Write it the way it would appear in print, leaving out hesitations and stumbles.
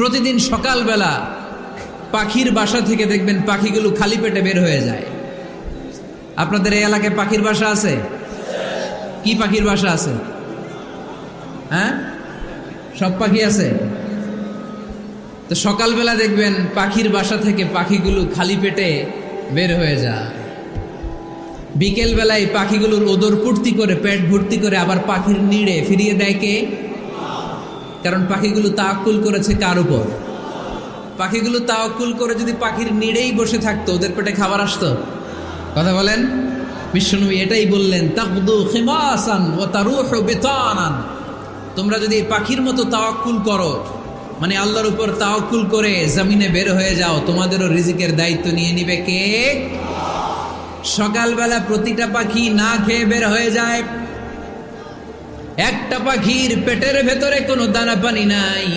প্রতিদিন সকালবেলা পাখির বাসা থেকে দেখবেন পাখিগুলো খালি পেটে বের হয়ে যায়। আপনাদের এই এলাকায় পাখির বাসা আছে? কি পাখির বাসা আছে? হ্যাঁ, সব পাখি আছে। তো সকালবেলা দেখবেন পাখির বাসা থেকে পাখিগুলো খালি পেটে বের হয়ে যায়। বিকেল বেলায় পাখিগুলোর ওদর পূর্তি করে পেট ভর্তি করে আবার পাখির নিড়ে ফিরিয়ে দেয় কে? কারণ পাখিগুলো তাওয়াক্কুল করেছে কার উপর? পাখিগুলো তাওয়াক্কুল করে যদি পাখির নিড়েই বসে থাকতো, ওদের পেটে খাবার আসতো? কথা বলেন। বিশ্বনবী এটাই বললেন, তাকদু খিমাসান ওয়া তারুহু বিতানান। তোমরা যদি পাখির মতো তাওয়াক্কুল করো, মানে আল্লাহর উপর তাওয়াক্কুল করে জমিনে বের হয়ে যাও, তোমাদেরও রিজিকের দায়িত্ব নিয়ে নিবে কে? সকালবেলা প্রতিটা পাখি না খেয়ে বের হয়ে যায়। একটা পাখির পেটের ভেতরে কোনো দানা পানি নাই।